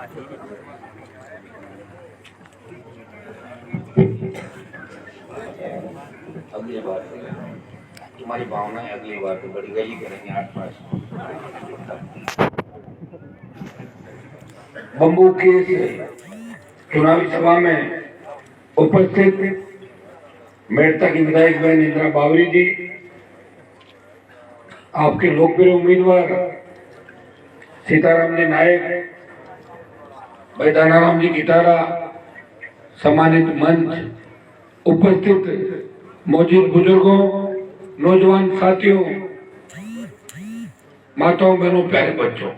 अगली बार तुम्हारी भावनाएं अगली बार तो बड़ी गई करेंगे आसपास। बम्बू की चुनावी सभा में उपस्थित मेड़ता की विधायक बहन इंदिरा बावरी जी, आपके लोकप्रिय उम्मीदवार सीताराम जी नायक, भाई दानाराम जी गिटारा, सम्मानित मंच, उपस्थित मौजूद बुजुर्गों, नौजवान साथियों, माताओं बहनों, प्यारे बच्चों,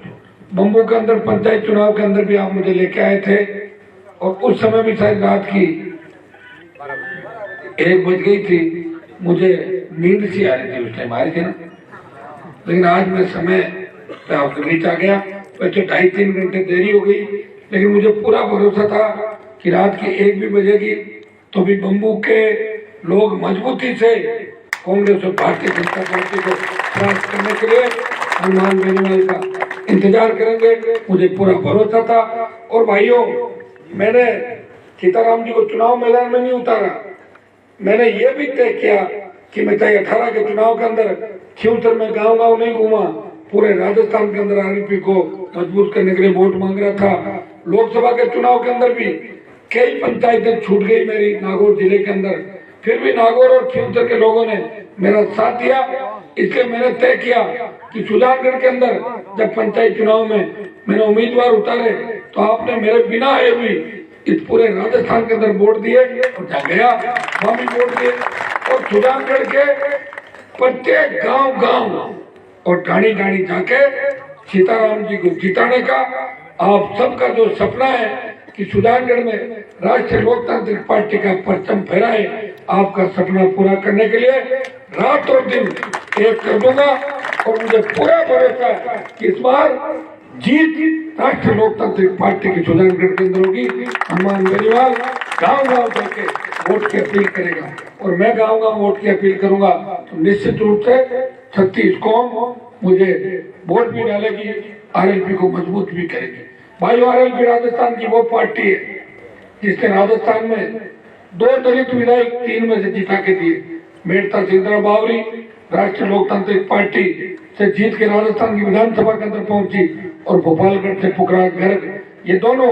बम्बू के अंदर पंचायत चुनाव के अंदर भी आप मुझे लेके आए थे और उस समय भी शायद रात की 1 बज गई थी, मुझे नींद सी आ रही थी, उस टाइम आ रही थी ना। लेकिन आज मैं समय पे आपके बीच आ गया, वैसे 2.5-3 घंटे देरी हो गई, लेकिन मुझे पूरा भरोसा था कि रात की 1 भी बजेगी तो भी बम्बू के लोग मजबूती से कांग्रेस और भारतीय जनता पार्टी को परास्त करने के लिए हनुमान बेनीवाल का इंतजार करेंगे, मुझे पूरा भरोसा था। और भाइयों, मैंने सीताराम जी को चुनाव मैदान में नहीं उतारा, मैंने ये भी तय किया कि मैं 2018 के चुनाव के अंदर खियूसर में गांव नहीं घूमा, पूरे राजस्थान के अंदर आरएलपी को मजबूत करने के लिए वोट मांग रहा था। लोकसभा के चुनाव के अंदर भी कई पंचायतें छूट गई मेरी नागौर जिले के अंदर, फिर भी नागौर और खियूसर के लोगों ने मेरा साथ दिया। इसलिए मैंने तय किया कि सुजानगढ़ के अंदर जब पंचायत चुनाव में मैंने उम्मीदवार उतारे तो आपने मेरे बिना आए हुए इस पूरे राजस्थान के अंदर वोट दिए और जा गया वहां भी वोट दिए। और सुजानगढ़ के प्रत्येक गांव और ढाणी जाके सीताराम जी को जिताने का आप सबका जो सपना है कि सुजानगढ़ में राष्ट्रीय लोकतांत्रिक पार्टी का परचम फहराए, आपका सपना पूरा करने के लिए रात और दिन एक कर दूंगा। और मुझे पूरा भरोसा है कि इस बार जीत राष्ट्रीय लोकतांत्रिक पार्टी की सुजानगढ़ के अंदर होगी। हनुमान बेनीवाल गांव जाके वोट की अपील करेगा और मैं गांव वोट की अपील करूंगा तो निश्चित रूप से 36 कौम मुझे वोट भी डालेगी, आरएलपी को मजबूत भी करेगी। भाई, आरएलपी राजस्थान की वो पार्टी है जिसने राजस्थान में 2 दलित विधायक 3 में से जिता के दिए। मेड़ता से इंदिरा बावरी राष्ट्रीय लोकतांत्रिक पार्टी से जीत के राजस्थान की विधानसभा के अंदर पहुंची और भोपालगढ़ से पुखराज गर्ग, ये दोनों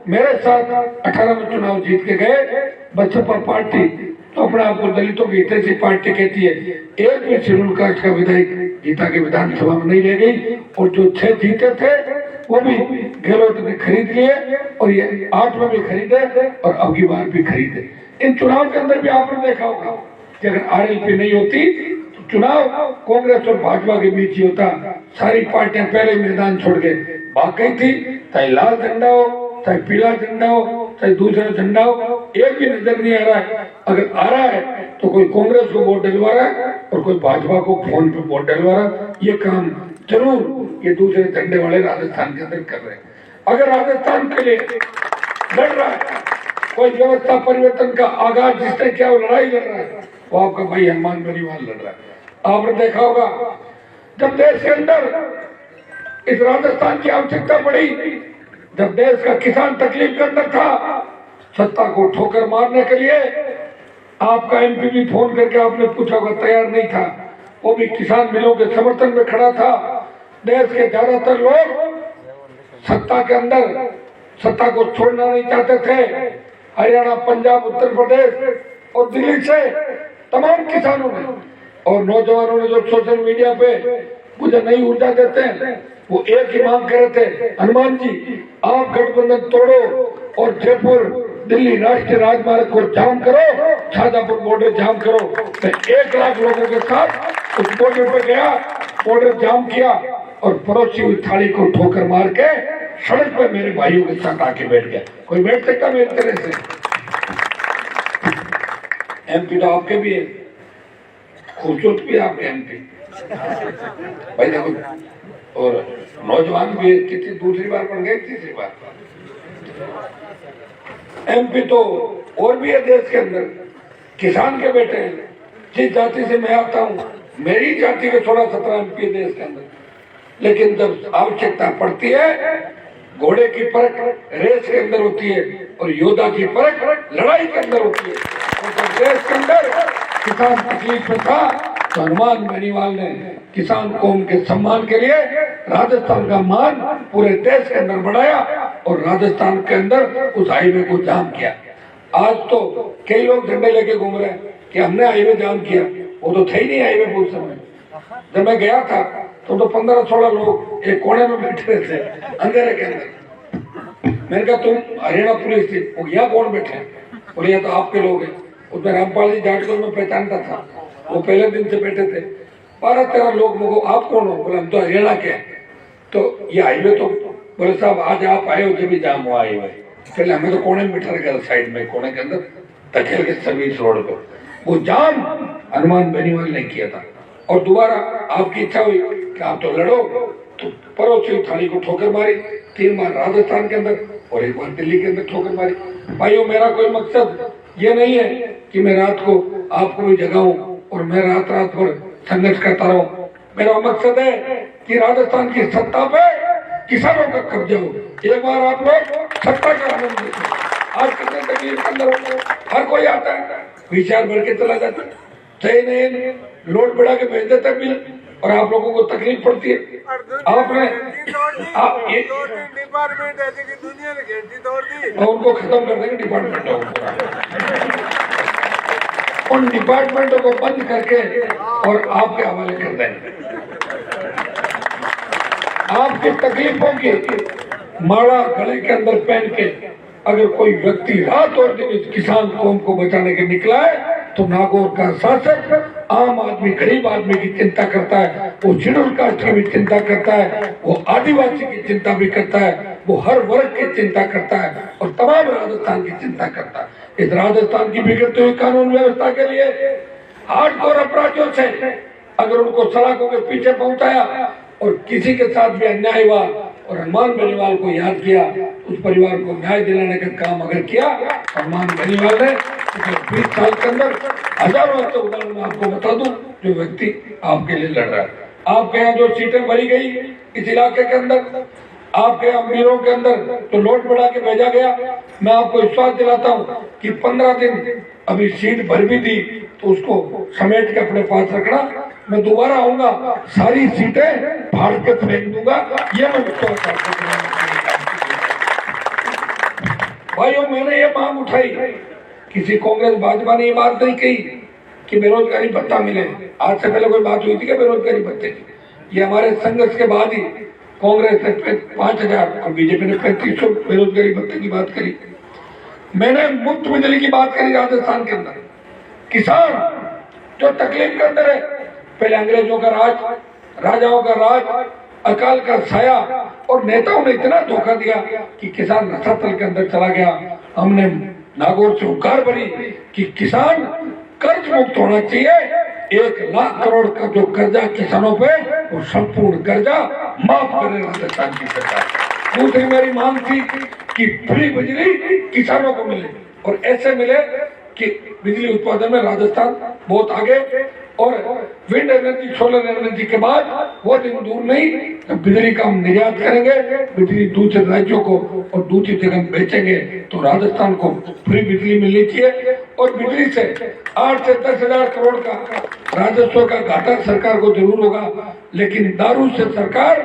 मेरे साथ 18 में चुनाव जीत के गए। बसपा पार्टी तो अपने आप को दलितों की हितैषी पार्टी कहती है, एक भी शेड्यूल कास्ट का विधायक जीता के विधानसभा में नहीं ले गई और जो 6 जीते थे वो भी गहलोत ने खरीद लिए और ये 8 में भी खरीदे और अब की बार भी खरीदे। इन चुनाव के अंदर भी आपने देखा होगा कि अगर आरएलपी नहीं होती तो चुनाव कांग्रेस और भाजपा के बीच ही होता। सारी पार्टियां पहले मैदान छोड़ के भाग गई थी, चाहे लाल झंडा हो, चाहे पीला झंडा हो, चाहे दूसरा झंडा हो, एक भी नजर नहीं आ रहा है। अगर आ रहा है तो कोई कांग्रेस को वोट डलवा रहा है और कोई भाजपा को फोन पे वोट डलवा रहा है। ये काम जरूर ये दूसरे झंडे वाले राजस्थान के अंदर कर रहे हैं। अगर राजस्थान के लिए लड़ रहा है कोई व्यवस्था परिवर्तन का आगाज जिसने क्या वो लड़ाई लड़ रहा है, वो आपका भाई हनुमान बेनीवाल लड़ रहा है। आपने देखा होगा जब देश के अंदर इस राजस्थान की आवश्यकता पड़ी, जब देश का किसान तकलीफ के अंदर था, सत्ता को ठोकर मारने के लिए आपका एमपी भी फोन करके आपने पूछा होगा, तैयार नहीं था, वो भी किसान मिलों के समर्थन में खड़ा था। देश के ज्यादातर लोग सत्ता के अंदर सत्ता को छोड़ना नहीं चाहते थे। हरियाणा, पंजाब, उत्तर प्रदेश और दिल्ली से तमाम किसानों ने और नौजवानों ने जो सोशल मीडिया पे मुझे नई ऊर्जा देते हैं, वो एक ही मांग कर रहे थे, हनुमान जी आप गठबंधन तोड़ो और जयपुर दिल्ली राष्ट्रीय राजमार्ग को जाम करो, शाहजहांपुर बॉर्डर जाम करो। मैं 1 लाख लोगों के साथ उस बॉर्डर पर गया, बॉर्डर जाम किया और पड़ोसी हुई थाली को ठोकर मार के सड़क पर मेरे भाइयों के साथ आके बैठ गया। कोई बैठ सकता मेरी तरह से? एमपी तो आपके भी है, खूबसूरत भी आपके एमपी भाई देखो, और नौजवान भी कितनी दूसरी बार बन गए, तीसरी बार एमपी तो और भी है देश के अंदर, किसान के बेटे हैं। जिस जाति से मैं आता हूँ, मेरी जाति के 16-17 एमपी देश के अंदर, लेकिन जब आवश्यकता पड़ती है घोड़े की परख रेस के अंदर होती है और योद्धा की परख लड़ाई के अंदर होती है। और जब देश के अंदर किसान तकलीफ में था तो हनुमान बेनीवाल ने किसान कौम के सम्मान के लिए राजस्थान का मान पूरे देश के अंदर बढ़ाया और राजस्थान के अंदर उस हाईवे को जाम किया। आज तो कई लोग झंडे लेके घूम रहे हैं कि हमने हाईवे जाम किया, वो तो थे ही नहीं हाईवे उस समय। जब मैं गया था तो 15-16 लोग एक कोने में बैठे थे अंधेरे के अंदर। मैंने कहा तुम हरियाणा पुलिस थी, वो यहाँ कौन बैठे हैं? और यहाँ तो आपके लोग हैं। उसमें रामपाल जी जाट को मैं पहचानता था, वो पहले दिन से बैठे थे। 12-13 लोग मुझको आप कौन हो? बोला हम तो हरियाणा के हैं। तो ये हाईवे तो बोले साहब आज आप आए हो जब भी जाम हुआ हाईवे। पहले हमें तो कोने में बिठा रखा साइड में, कोने के अंदर तखेल के सर्विस रोड पर। वो जाम हनुमान बेनीवाल ने किया था। और दोबारा आपकी इच्छा हुई कि आप तो लड़ो, तो पड़ोसी थाली को ठोकर मारी 3 बार राजस्थान के अंदर और 1 बार दिल्ली के अंदर ठोकर मारी। भाइयों मेरा कोई मकसद ये नहीं है कि मैं रात को आपको भी जगाऊं और मैं रात भर संघर्ष करता रहूं। मेरा मकसद है कि राजस्थान की सत्ता पे किसानों का कब्जा हो। एक बार आप लोग सत्ता का आनंद लेते। आज कितने तकलीफ के अंदर होते, हर कोई आता है विचार बढ़ के चला जाता है, सही लोड बढ़ा के भेज देता बिल और आप लोगों को तकलीफ पड़ती है। आपने आप ये डिपार्टमेंट ऐसी की दुनिया ने घेर दी तोड़ दी और उनको खत्म कर देंगे डिपार्टमेंट उन डिपार्टमेंटों को बंद करके और आपके हवाले कर देंगे। आपकी तकलीफों की माला गले के अंदर पहन के अगर कोई व्यक्ति रात और दिन इस किसान कौम को बचाने के निकला है तो नागौर का शासक आम आदमी गरीब आदमी की चिंता करता है, वो शेड्यूल कास्ट की भी चिंता करता है, वो आदिवासी की चिंता भी करता है, वो हर वर्ग की चिंता करता है और तमाम राजस्थान की चिंता करता है। इस राजस्थान की बिगड़ती हुई कानून व्यवस्था के लिए हार्डकोर अपराधियों से अगर उनको सलाखों के पीछे पहुंचाया और किसी के साथ भी अन्याय हुआ और हनुमान बेनीवाल को याद किया, उस परिवार को न्याय दिलाने का काम अगर किया, हनुमान बेनीवाल ने 20 साल के अंदर हजारों ऐसे उदाहरण मैं आपको बता दूं जो व्यक्ति आपके लिए लड़ रहा है। आपके यहाँ जो सीटें भरी गई इस इलाके के अंदर, आपके अमीरों के अंदर तो लोट बढ़ा के भेजा गया। मैं आपको विश्वास दिलाता हूँ कि 15 दिन अभी सीट भर भी दी तो उसको समेट के अपने पास रखना। मैं दोबारा आऊंगा, सारी सीटें फाड़ के फेंक दूंगा, ये मैं भाइयों मैंने ये मांग उठाई। किसी कांग्रेस भाजपा ने ये बात नहीं कही कि बेरोजगारी भत्ता मिले। आज से पहले कोई बात हुई थी क्या बेरोजगारी भत्ते की? ये हमारे संघर्ष के बाद ही कांग्रेस ने 5000 और बीजेपी ने 3500 बेरोजगारी भत्ते की बात करी। मैंने मुफ्त बिजली की बात करी राजस्थान के अंदर। किसान जो तकलीफ के अंदर है, पहले अंग्रेजों का राज, राजाओं का राज, अकाल का साया और नेताओं ने इतना धोखा दिया कि किसान रसातल के अंदर चला गया। हमने नागौर से हुंकार भरी कि किसान कर्ज मुक्त होना चाहिए। 1 लाख करोड़ का जो कर्जा किसानों पे वो संपूर्ण कर्जा माफ करे राजस्थान की सरकार। दूसरी मेरी मांग थी कि फ्री बिजली किसानों को मिले और ऐसे मिले कि बिजली उत्पादन में राजस्थान बहुत आगे और विंड एनर्जी सोलर एनर्जी के बाद वो दिन दूर नहीं जब बिजली का हम निर्यात करेंगे, बिजली दूसरे राज्यों को और दूसरी जगह बेचेंगे तो राजस्थान को फ्री बिजली मिलनी चाहिए। और बिजली से 8 से 10 हजार करोड़ का राजस्व का घाटा सरकार को जरूर होगा, लेकिन दारू से सरकार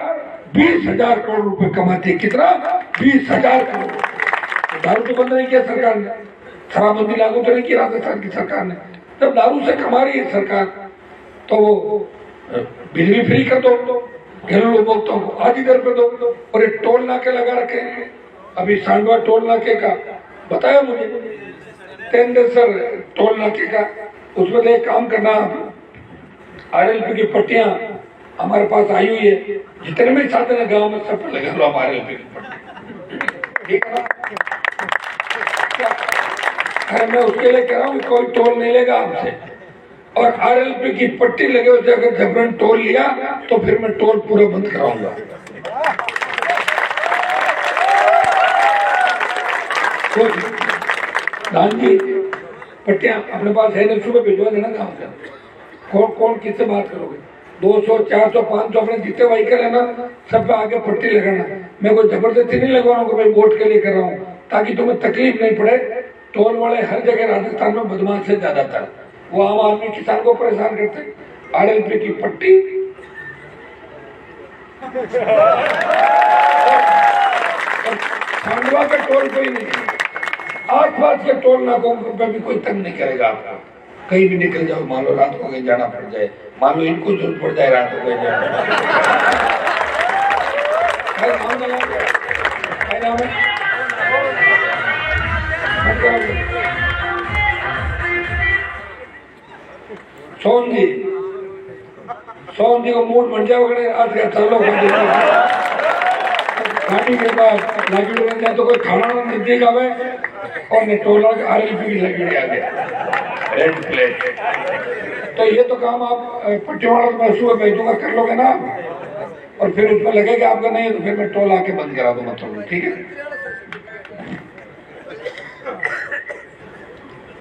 20,000 करोड़ रुपए कमाती है। कितना? 20,000 करोड़। दारू तो बंद नहीं किया सरकार ने, शराबबंदी लागू तो नहीं की राजस्थान की सरकार ने। जब दारू से कमा रही है सरकार तो वो बिजली फ्री कर दो, घरेलू उपभोक्ताओं को आधी दर पे दो। और ये टोल नाके लगा रखे हैं। अभी सांडवा टोल नाके का बताया मुझे, तेंदुलकर टोल नाके का, उसमें एक काम करना, RLP की पट्टियां हमारे पास आई हुई है, जितने भी साधन है गाँव में सब लगा लो आप RLP की पट्टी, ठीक है ना? अरे मैं उसके लिए कह रहा हूँ कोई टोल नहीं लेगा आपसे, और RLP की पट्टी लगे उसे अगर जबरन टोल लिया तो फिर मैं टोल पूरा बंद कराऊंगा। धान की पट्टियां अपने पास है ना, सुबह भिजवा देना गाँव से। कौन किससे बात करोगे? 200, 400, 500 अपने जितने व्हीकल है ना सब पे आगे पट्टी लगाना। मैं कोई जबरदस्ती नहीं लगवा रहा हूँ कि मैं वोट के लिए कर रहा हूँ, ताकि तुम्हें तकलीफ नहीं पड़े। टोल वाले हर जगह राजस्थान में बदमाश से ज्यादातर वो आम आदमी किसान को परेशान करते। RLP की पट्टी खांडवा का टोल कोई नहीं, आसपास के टोल नाकों पे भी कोई तंग नहीं करेगा आपको। कहीं भी निकल जाओ, मान लो रात को कहीं जाना पड़ जाए, मान लो इनको जरूरत पड़ जाए रात को कहीं जाना, सोन जी को मूड बन जाओगे आज का चलो खाने के बाद लगी बन जाए तो कोई खाना नजदीक आवे और नहीं टोला RLP की लगी आ गया रेड प्लेट। तो ये तो काम आप पट्टीवाड़ा में सुबह भेज दूंगा, कर लोगे ना, और फिर उसमें लगेगा आपका नहीं तो फिर मैं टोल आके बंद करा दूंगा थोड़ा, ठीक है।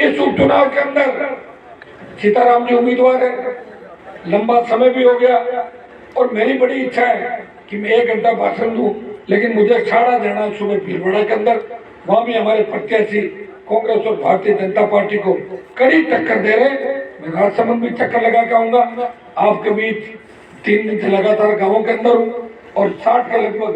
इस उपचुनाव के अंदर सीताराम जी उम्मीदवार है, लंबा समय भी हो गया और मेरी बड़ी इच्छा है कि मैं 1 घंटा भाषण दूं, लेकिन मुझे छाड़ा जाना सुबह भीलवाड़ा के अंदर, वहां भी हमारे प्रत्याशी कांग्रेस और भारतीय जनता पार्टी को कड़ी टक्कर दे रहे। मैं राजसमंद भी चक्कर लगा के आऊंगा, आपके बीच 3 दिन से लगातार गाँवों के अंदर हूँ और 60 के लगभग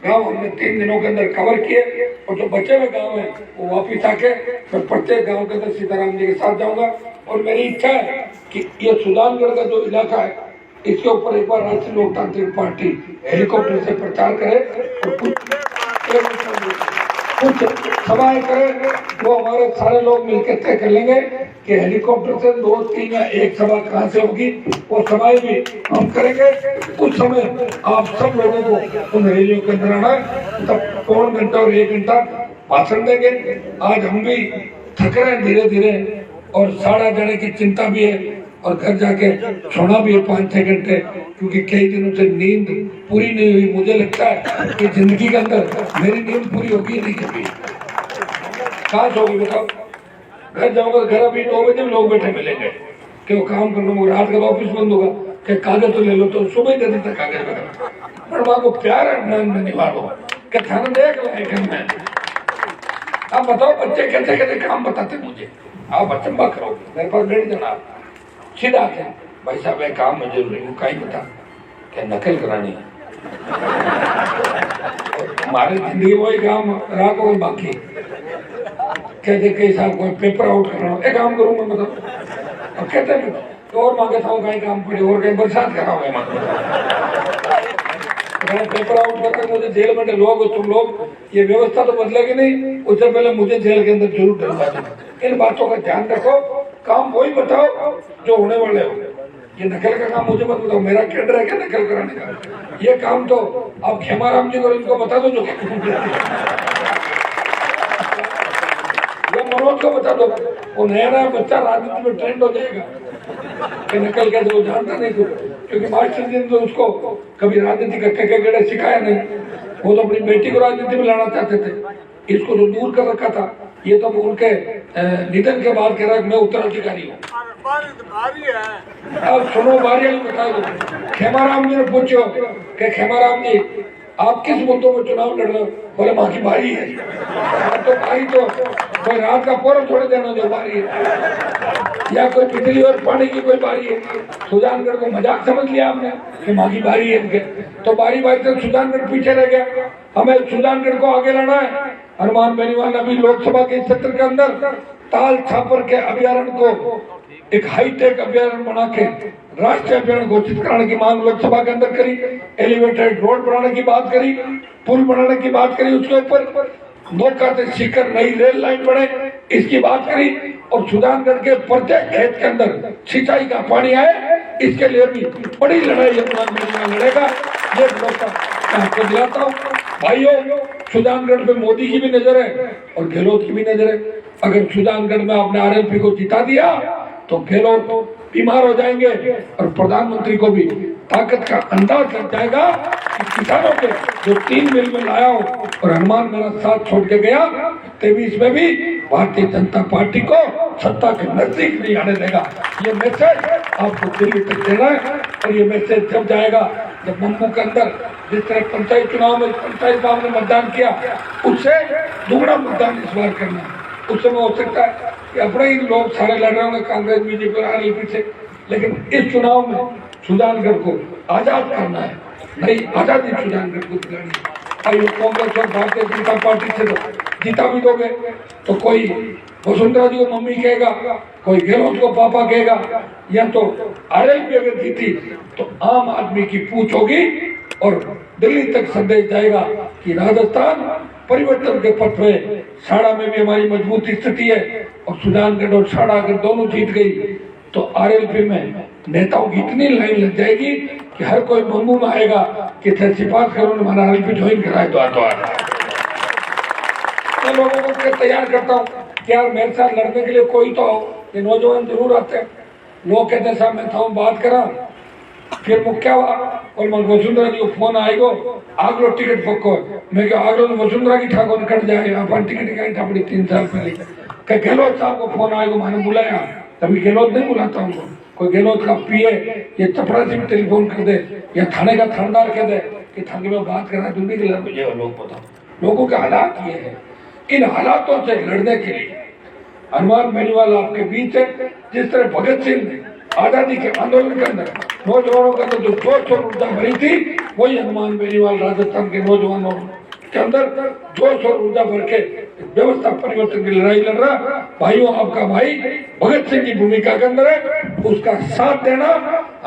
गांव हमने 3 दिनों के अंदर कवर किए, और जो बचे हुए गांव है वो वापिस आके मैं प्रत्येक गांव के अंदर सीताराम जी के साथ जाऊंगा। और मेरी इच्छा है कि ये सुजानगढ़ का जो इलाका है इसके ऊपर एक बार राष्ट्रीय लोकतांत्रिक पार्टी हेलीकॉप्टर से प्रचार करे और कुछ सभाएं करे, वो हमारे सारे लोग मिलकर तय कर लेंगे कि हेलीकॉप्टर से 2, 3 या 1 सभा कहाँ से होगी, वो सभाएं भी हम करेंगे। उस समय आप सब लोगों को उन रैलियों के अंदर आना है, तब पौन घंटा और 1 घंटा भाषण देंगे। आज हम भी थक रहे हैं धीरे धीरे और साड़ा जाने की चिंता भी है और घर जाके सोना भी है 5-6 घंटे, क्योंकि कई दिनों से नींद पूरी नहीं हुई। मुझे लगता है कि जिंदगी के अंदर मेरी नींद पूरी होगी नहीं कभी, कहाँ होगी बताओ। घर जाऊंगा घर अभी 2 बजे लोग बैठे मिलेंगे कि वो काम कर लूंगा, रात का तो ऑफिस बंद होगा कि कागज तो ले लो, तो सुबह दे देता कागज वगैरह, पर माँ को प्यार है निभाओ कि थाना देख लाए। आप बताओ बच्चे कैसे कैसे काम बताते मुझे, आप अचंबा करो, मेरे पास बैठ जाना सीधा क्या भाई साहब एक काम में जरूरी हूँ, कहीं बता क्या नकल करानी है। हमारी जिंदगी वही काम रात हो बाकी कहते कई साहब कोई पेपर आउट कराना, एक काम करूँ मैं बताओ, अब कहते हैं तो और मांगे था कहीं काम पड़े और कहीं बरसात कराओगे पेपर आउट करके मुझे जेल में डलवाओगे तुम लोग, ये व्यवस्था तो बदलेगी नहीं, उससे पहले मुझे जेल के अंदर जरूर डलवा दो। इन बातों का ध्यान रखो, काम वही बताओ जो होने वाले हो। ये नकल का काम मुझे मत बताओ, मेरा केंद्र है क्या नकल कराने का। ये काम तो आप खेमाराम जी को इनको बता दो जो मनोज को बता दो, वो नया नया बच्चा राजनीति में ट्रेंड हो जाएगा कि नकल कैसे, वो जानता नहीं कुछ, क्योंकि मास्टर जी ने तो उसको कभी राजनीति का गेड़े सिखाया नहीं, वो तो अपनी बेटी को राजनीति में लाना चाहते थे, इसको तो दूर कर रखा था। ये तो उनके निधन के बाद कह रहा है मैं उत्तराधिकारी हूँ। अब सुनो बारी बता दो, खेमाराम जी ने पूछो कि खेमाराम जी आप किस मुद्दों में चुनाव लड़ रहे हो, बोले माँ की बारी है। तो भाई तो कोई रात का पोर थोड़े देना जो बारी है, या कोई बिजली और पानी की कोई बारी है। सुजानगढ़ को मजाक समझ लिया आपने कि माँ की बारी है, तो बारी बारी से सुजानगढ़ पीछे रह गया। हमें सुजानगढ़ को आगे लाना है। हनुमान बेनीवाल अभी लोकसभा के सत्र के अंदर ताल छापर के अभ्यारण्य को एक हाईटेक अभ्यारण्य बना के राष्ट्रीय अभ्यारण्य घोषित कराने की मांग लोकसभा के अंदर करी, एलिवेटेड रोड बनाने की बात करी, पुल बनाने की बात करी, उसके ऊपर नौका से सीकर नई रेल लाइन बने इसकी बात करी, और सुजानगढ़ के प्रत्येक खेत के अंदर सिंचाई का पानी आए इसके लिए भी बड़ी लड़ाई लड़ेगा। ये आपको दिलाता हूँ भाइयों, सुजानगढ़ पे मोदी की भी नजर है और गहलोत की भी नजर है। अगर सुजानगढ़ में आपने RLP को जिता दिया तो गहलोत बीमार हो जाएंगे और प्रधानमंत्री को भी ताकत का अंदाज लग जाएगा कि किसानों के जो 3 मिल में लाया हो और हनुमान मेरा साथ छोड़ के गया, 23 में भी भारतीय जनता पार्टी को सत्ता के नजदीक नहीं आने देगा। ये मैसेज आपको दिल्ली तक देना है, और ये मैसेज जब जाएगा जब मम्मू के अंदर जिस तरह पंचायत चुनाव में पंचायत साहब ने मतदान किया, उससे दुगना मतदान इस बार करना है। उस समय हो सकता है कि अपने ही लोग सारे लड़ रहे होंगे कांग्रेस बीजेपी और आरएलपी से, लेकिन इस चुनाव में सुजानगढ़ को आजाद करना है, नई आजादी सुजानगढ़ को दिलानी है। और कांग्रेस और भारतीय जनता पार्टी से तो जीता भी दोगे तो कोई वसुंधरा जी को मम्मी कहेगा, कोई गहलोत को पापा कहेगा, या तो आरएलपी अगर जीती तो आम आदमी की पूछ होगी और दिल्ली तक संदेश जाएगा कि राजस्थान परिवर्तन के पथ में, साड़ा में भी हमारी मजबूत स्थिति है और सुजानगढ़ और साड़ा अगर दोनों जीत गई तो आरएलपी में नेताओं की इतनी लाइन लग जाएगी कि हर कोई मम्मू में आएगा कि थे सिफारिश करो हमारा आरएलपी ज्वाइन कराए तो मैं लोगों को तैयार करता हूँ कि यार मेरे साथ लड़ने के लिए कोई तो आओ। ये नौजवान जरूर आते हैं, लोग कहते हैं साहब मैं था बात करा, फिर वो क्या हुआ और मैं वसुंधरा जी को फोन आएगो आगलो टिकट पक्को, मैं क्या आगलो वसुंधरा की ठाको कट जाए, अपन टिकट का ठापड़ी 3 साल पहले क्या गहलोत साहब को फोन आएगो, मैंने बुलाया, तभी गहलोत नहीं बुलाता हूँ, कोई गहलोत का पीए ये चपरासी में टेलीफोन कर दे या थाने का थानेदार कह दे कि थाने में बात करना दूसरी के लिए, लोग बताओ लोगों के हालात ये है। इन हालातों से लड़ने के लिए हनुमान बेनीवाल आपके बीच है। जिस तरह भगत सिंह आजादी के आंदोलन के अंदर नौजवानों के अंदर जो जोश और ऊर्जा भरी थी, वही हनुमान बेनीवाल राजस्थान के नौजवानों के अंदर जोश और ऊर्जा भर के व्यवस्था परिवर्तन की लड़ाई लड़ रहा। भाइयों आपका भाई भगत सिंह की भूमिका के अंदर है, उसका साथ देना।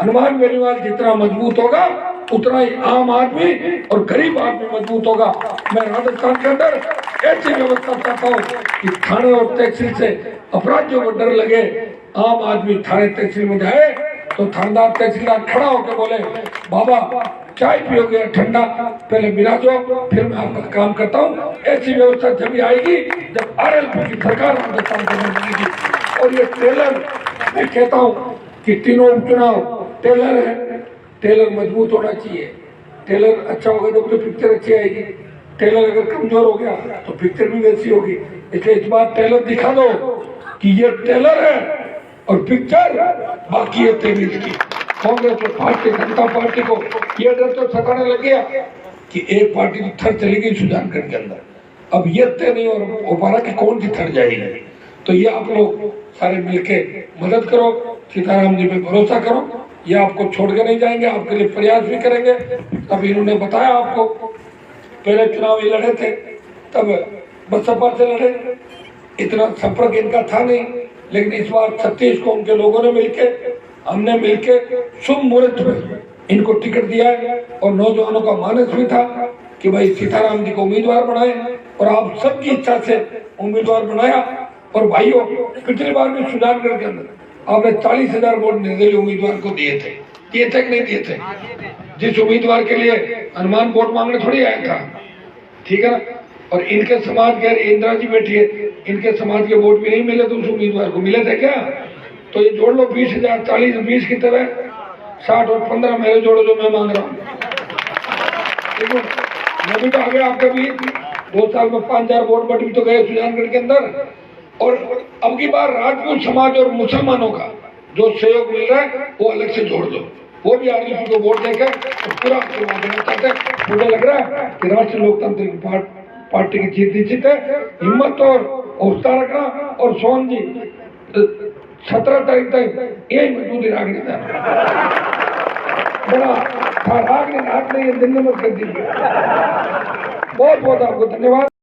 हनुमान बेनीवाल जितना मजबूत होगा उतना ही आम आदमी और गरीब आदमी मजबूत होगा। मैं राजस्थान के अंदर ऐसी व्यवस्था चाहता हूँ कि थाने और तहसील से अपराधियों को डर लगे, आम आदमी थाने तहसील में जाए तो थानेदार तहसीलदार खड़ा होकर बोले बाबा चाय पियोगे ठंडा, पहले मिला दो फिर मैं आपका काम करता हूँ। ऐसी व्यवस्था जब आएगी जब आरएलपी की सरकार राजस्थान को बनेगी। और ये टेलर मैं कहता हूँ कि तीनों उपचुनाव टेलर है, टेलर मजबूत होना चाहिए। टेलर अच्छा होगा तो पिक्चर अच्छी आएगी, टेलर अगर कमजोर हो गया तो पिक्चर भी वैसी होगी। इसलिए इस बार टेलर दिखा दो कि ये टेलर है और पिक्चर बाकी है 23 की। कांग्रेस और भारतीय जनता पार्टी को ये डर तो सताने लग गया कि एक पार्टी की थर चली गई सुजानगढ़ के अंदर, अब ये तय नहीं हो पा रहा कि कौन सी थर जाएगी। तो ये आप लोग सारे मिलके मदद करो, सीताराम जी पे भरोसा करो, ये आपको छोड़ के नहीं जाएंगे, आपके लिए प्रयास भी करेंगे। तब इन्होंने बताया आपको पहले चुनाव ये लड़े थे तब बसपा से लड़े, इतना संपर्क इनका था नहीं, लेकिन इस बार 36 को उनके लोगों ने मिलके हमने मिलके शुभ मुहूर्त में इनको टिकट दिया है। और नौजवानों का मानस भी था कि भाई सीताराम जी को उम्मीदवार बनाए और आप सबकी इच्छा से उम्मीदवार बनाया। और भाइयों पिछली बार भी सुजानगढ़ के अंदर आपने 40,000 वोट निर्दलीय उम्मीदवार को दिए थे कि नहीं दिए थे? जिस उम्मीदवार के लिए हनुमान वोट मांगने थोड़ी आया था, ठीक है ना। और इनके समाज के इंदिरा जी बैठी है, इनके समाज के वोट भी नहीं मिले तो उस उम्मीदवार को मिले थे क्या? तो ये जोड़ लो 20,000, 40 20 की तरह 60 और 15 मेरे जोड़ो जो मैं मांग रहा हूँ। देखो मैं भी तो आ गया आपके बीच, 2 साल में 5,000 वोट बढ़ भी तो गए सुजानगढ़ के अंदर। और अब की बार राजपूत समाज और मुसलमानों का जो सहयोग मिल रहा है वो अलग से जोड़ दो, वो भी आरएलपी को वोट देकर तो पूरा आशीर्वाद देना चाहते हैं। मुझे लग रहा है कि राष्ट्रीय लोकतांत्रिक पार्टी की जीत निश्चित है। हिम्मत और हौसला रखना। और सोहन जी 17 तारीख तक यही मजबूती राखनी था, बड़ा राग नहीं दिन में मत कर दीजिए। बहुत बहुत आपको धन्यवाद।